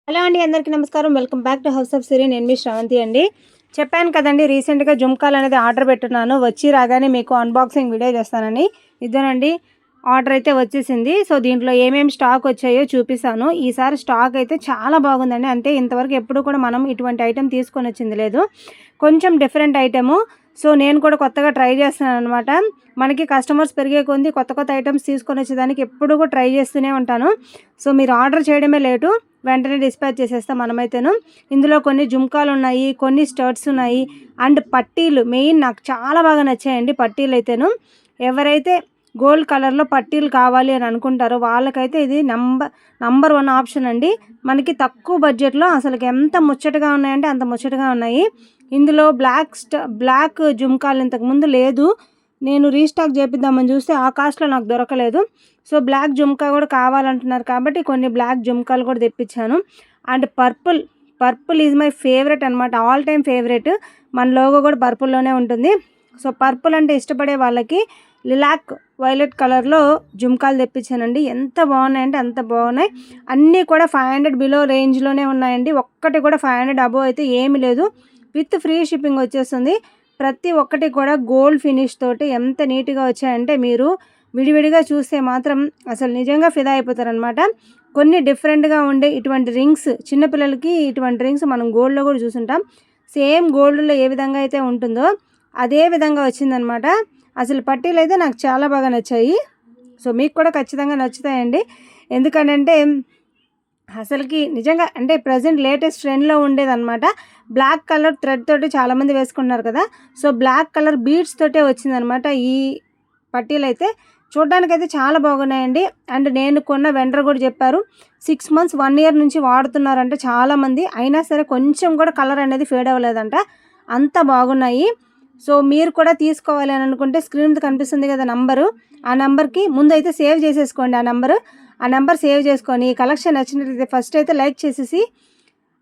Hello అండి, అందరికీ నమస్కారం. Welcome back to house of Siri. నేను మీ శ్రావంతి అండి. చెప్పాను కదండి, రీసెంట్గా జుమ్కాలు అనేది ఆర్డర్ పెట్టున్నాను. వచ్చి రాగానే మీకు అన్బాక్సింగ్ వీడియో చేస్తానని. ఇదేనండి ఆర్డర్ అయితే వచ్చేసింది. సో దీంట్లో ఏమేమి స్టాక్ వచ్చాయో చూపిస్తాను. ఈసారి స్టాక్ అయితే చాలా బాగుందండి. అంటే ఇంతవరకు ఎప్పుడు కూడా మనం ఇటువంటి ఐటెం తీసుకొని వచ్చింది లేదు. కొంచెం డిఫరెంట్ ఐటెము. సో నేను కూడా కొత్తగా ట్రై చేస్తున్నాను అనమాట. మనకి కస్టమర్స్ పెరిగే కొంది కొత్త కొత్త ఐటమ్స్ తీసుకొని వచ్చేదానికి ఎప్పుడు కూడా ట్రై చేస్తూనే ఉంటాను. సో మీరు ఆర్డర్ చేయడమే లేటు, వెంటనే డిస్పాచ్ చేసేస్తాం మనమైతేను. ఇందులో కొన్ని జుమ్కాలు ఉన్నాయి, కొన్ని స్టర్ట్స్ ఉన్నాయి, అండ్ పట్టీలు మెయిన్ నాకు చాలా బాగా నచ్చాయండి. పట్టీలు అయితేను ఎవరైతే గోల్డ్ కలర్లో పట్టీలు కావాలి అని అనుకుంటారో వాళ్ళకైతే ఇది నంబర్ 1 ఆప్షన్ అండి. మనకి తక్కువ బడ్జెట్లో అసలు ఎంత ముచ్చటగా ఉన్నాయంటే అంత ముచ్చటగా ఉన్నాయి. ఇందులో బ్లాక్ జుమ్కాలు ఇంతకుముందు లేదు. నేను రీస్టాక్ చేపిద్దామని చూస్తే ఆ కాస్ట్లో నాకు దొరకలేదు. సో బ్లాక్ జుమ్కా కూడా కావాలంటున్నారు కాబట్టి కొన్ని బ్లాక్ జుమ్కాలు కూడా తెప్పించాను. And purple is my favourite అనమాట, ఆల్ టైమ్ ఫేవరెట్. మన లోగో కూడా పర్పుల్లోనే ఉంటుంది. సో పర్పుల్ అంటే ఇష్టపడే వాళ్ళకి లిలాక్ వైలెట్ కలర్లో జుమ్కాలు తెప్పించానండి. ఎంత బాగున్నాయంటే అంత బాగున్నాయి. అన్నీ కూడా 500 బిలో రేంజ్లోనే ఉన్నాయండి. ఒక్కటి కూడా 500 అబోవ్ అయితే ఏమీ లేదు. విత్ ఫ్రీ షిప్పింగ్ వచ్చేస్తుంది. ప్రతి ఒక్కటి కూడా గోల్డ్ ఫినిష్ తోటి ఎంత నీట్గా వచ్చాయంటే మీరు విడివిడిగా చూస్తే మాత్రం అసలు నిజంగా ఫిదా అయిపోతారనమాట. కొన్ని డిఫరెంట్గా ఉండే ఇటువంటి రింగ్స్, చిన్నపిల్లలకి ఇటువంటి రింగ్స్ మనం గోల్డ్లో కూడా చూసుంటాం. సేమ్ గోల్డ్లో ఏ విధంగా అయితే ఉంటుందో అదే విధంగా వచ్చిందనమాట. అసలు పట్టీలు అయితే నాకు చాలా బాగా నచ్చాయి. సో మీకు కూడా ఖచ్చితంగా నచ్చుతాయండి. ఎందుకంటే అసలుకి నిజంగా అంటే ప్రజెంట్ లేటెస్ట్ ట్రెండ్లో ఉండేదన్నమాట. బ్లాక్ కలర్ థ్రెడ్ తోటి చాలామంది వేసుకున్నారు కదా. సో బ్లాక్ కలర్ బీడ్స్ తోటే వచ్చిందనమాట ఈ పట్టీలు అయితే. చూడడానికైతే చాలా బాగున్నాయండి. అండ్ నేను కొన్న వెండర్ కూడా చెప్పారు 6 months 1 year నుంచి వాడుతున్నారంటే చాలామంది. అయినా సరే కొంచెం కూడా కలర్ అనేది ఫేడ్ అవ్వలేదంట, అంత బాగున్నాయి. సో మీరు కూడా తీసుకోవాలి అని అనుకుంటే స్క్రీన్ మీద కనిపిస్తుంది కదా నంబరు, ఆ నెంబర్కి ముందు అయితే సేవ్ చేసేసుకోండి. ఆ నెంబర్ సేవ్ చేసుకొని కలెక్షన్ నచ్చినట్లయితే ఫస్ట్ అయితే లైక్ చేసేసి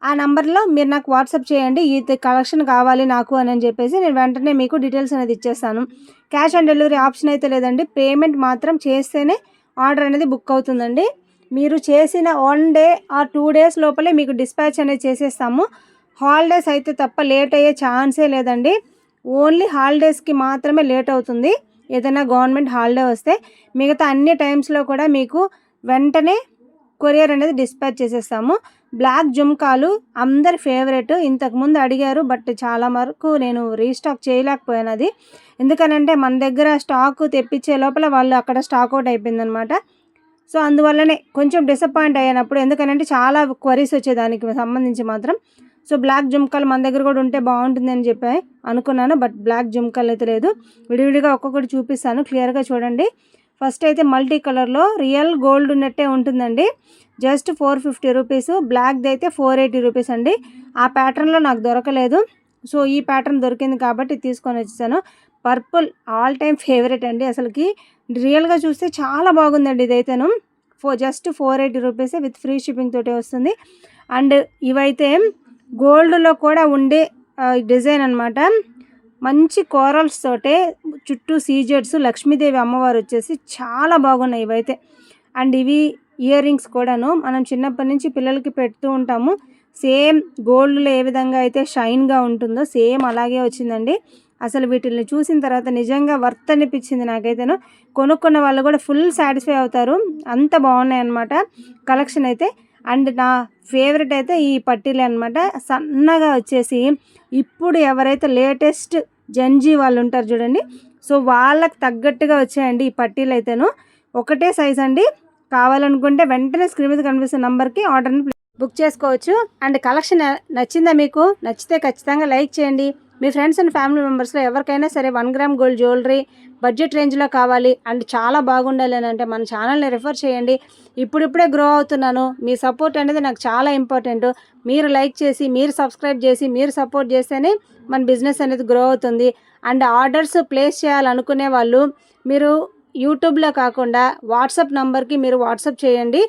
ఆ నెంబర్లో మీరు నాకు వాట్సాప్ చేయండి, ఈ కలెక్షన్ కావాలి నాకు అని చెప్పేసి నేను వెంటనే మీకు డీటెయిల్స్ అనేది ఇచ్చేస్తాను. క్యాష్ ఆన్ డెలివరీ ఆప్షన్ అయితే లేదండి. పేమెంట్ మాత్రం చేస్తేనే ఆర్డర్ అనేది బుక్ అవుతుందండి. మీరు చేసిన 1 day ఆర్ 2 days లోపలే మీకు డిస్పాచ్ అనేది చేసేస్తాము. హాలిడేస్ అయితే తప్ప లేట్ అయ్యే ఛాన్సే లేదండి. ఓన్లీ హాలిడేస్కి మాత్రమే లేట్ అవుతుంది. ఏదైనా గవర్నమెంట్ హాలిడే వస్తే మిగతా అన్ని టైమ్స్లో కూడా మీకు వెంటనే కొరియర్ అనేది డిస్పాచ్ చేసేస్తాము. బ్లాక్ జుమ్కాలు అందరి ఫేవరెట్. ఇంతకుముందు అడిగారు, బట్ చాలా వరకు నేను రీస్టాక్ చేయలేకపోయాను. అది ఎందుకనంటే మన దగ్గర స్టాక్ తెప్పించే లోపల వాళ్ళు అక్కడ స్టాక్ అవుట్ అయిపోయిందనమాట. సో అందువల్లనే కొంచెం డిసప్పాయింట్ అయ్యానప్పుడు. ఎందుకనంటే చాలా క్వరీస్ వచ్చేదానికి సంబంధించి మాత్రం. సో బ్లాక్ జుమ్కాలు మన దగ్గర కూడా ఉంటే బాగుంటుంది అని చెప్పి అనుకున్నాను, బట్ బ్లాక్ జుమ్కాలు అయితే లేదు. విడివిడిగా ఒక్కొక్కటి చూపిస్తాను, క్లియర్గా చూడండి. ఫస్ట్ అయితే మల్టీ కలర్లో రియల్ గోల్డ్ ఉన్నట్టే ఉంటుందండి. Just 450 rupees. బ్లాక్ది అయితే 480 రూపీస్ అండి. ఆ ప్యాటర్న్లో నాకు దొరకలేదు. సో ఈ ప్యాటర్న్ దొరికింది కాబట్టి తీసుకొని వచ్చేసాను. పర్పుల్ ఆల్ టైమ్ ఫేవరెట్ అండి. అసలుకి రియల్గా చూస్తే చాలా బాగుందండి. ఇదైతేను జస్ట్ 480 రూపీసే విత్ ఫ్రీ షిప్పింగ్ తోటే వస్తుంది. అండ్ ఇవైతే గోల్డ్లో కూడా ఉండే డిజైన్ అనమాట. మంచి కోరల్స్ తోటే చుట్టూ సీజెడ్స్, లక్ష్మీదేవి అమ్మవారు వచ్చేసి చాలా బాగున్నాయి ఇవైతే. అండ్ ఇవి ఇయర్ రింగ్స్ కూడాను మనం చిన్నప్పటి నుంచి పిల్లలకి పెడుతూ ఉంటాము. సేమ్ గోల్డ్లో ఏ విధంగా అయితే షైన్గా ఉంటుందో సేమ్ అలాగే వచ్చిందండి. అసలు వీటిని చూసిన తర్వాత నిజంగా వర్త్ అనిపించింది నాకైతేను. కొనుక్కున్న వాళ్ళు కూడా ఫుల్ సాటిస్ఫై అవుతారు, అంత బాగున్నాయి అన్నమాట కలెక్షన్ అయితే. అండ్ నా ఫేవరెట్ అయితే ఈ పట్టీలే అనమాట. సన్నగా వచ్చేసి ఇప్పుడు ఎవరైతే లేటెస్ట్ జంజీ వాళ్ళు ఉంటారు చూడండి, సో వాళ్ళకి తగ్గట్టుగా వచ్చాయండి ఈ పట్టీలు అయితేను. ఒకటే సైజ్ అండి. కావాలనుకుంటే వెంటనే స్క్రీన్ మీద కనిపిస్తున్న నెంబర్కి ఆర్డర్ని బుక్ చేసుకోవచ్చు. అండ్ కలెక్షన్ నచ్చిందా మీకు? నచ్చితే ఖచ్చితంగా లైక్ చేయండి. మీ ఫ్రెండ్స్ అండ్ ఫ్యామిలీ మెంబర్స్లో ఎవరికైనా సరే 1 gram గోల్డ్ జ్యువెలరీ బడ్జెట్ రేంజ్లో కావాలి అండ్ చాలా బాగుండాలి అని అంటే మన ఛానల్ని రిఫర్ చేయండి. ఇప్పుడిప్పుడే గ్రో అవుతున్నాను, మీ సపోర్ట్ అనేది నాకు చాలా ఇంపార్టెంట్. మీరు లైక్ చేసి, మీరు సబ్స్క్రైబ్ చేసి, మీరు సపోర్ట్ చేస్తేనే మన బిజినెస్ అనేది గ్రో అవుతుంది. అండ్ ఆర్డర్స్ ప్లేస్ చేయాలనుకునే వాళ్ళు మీరు యూట్యూబ్లో కాకుండా వాట్సాప్ నెంబర్కి మీరు వాట్సాప్ చేయండి.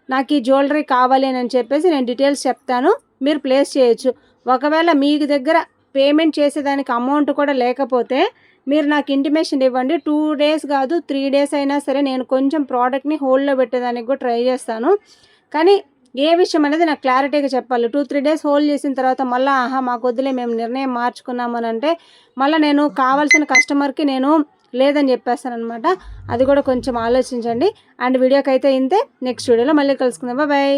నాకు ఈ జ్యువెలరీ కావాలి అని చెప్పేసి నేను డీటెయిల్స్ చెప్తాను, మీరు ప్లేస్ చేయొచ్చు. ఒకవేళ మీకు దగ్గర పేమెంట్ చేసేదానికి అమౌంట్ కూడా లేకపోతే మీరు నాకు ఇంటిమేషన్ ఇవ్వండి. 2 days కాదు 3 days అయినా సరే నేను కొంచెం ప్రోడక్ట్ని హోల్డ్లో పెట్టేదానికి కూడా ట్రై చేస్తాను. కానీ ఏ విషయం అనేది నాకు క్లారిటీగా చెప్పాలి. 2-3 డేస్ హోల్డ్ చేసిన తర్వాత మళ్ళీ మాకు వద్దులే మేము నిర్ణయం మార్చుకున్నాము అని అంటే మళ్ళీ నేను కావాల్సిన కస్టమర్కి నేను లేదని చెప్పేస్తానమాట. అది కూడా కొంచెం ఆలోచించండి. అండ్ వీడియోకి అయితే ఇంతే. నెక్స్ట్ వీడియోలో మళ్ళీ కలుసుకుందాం. బాయ్.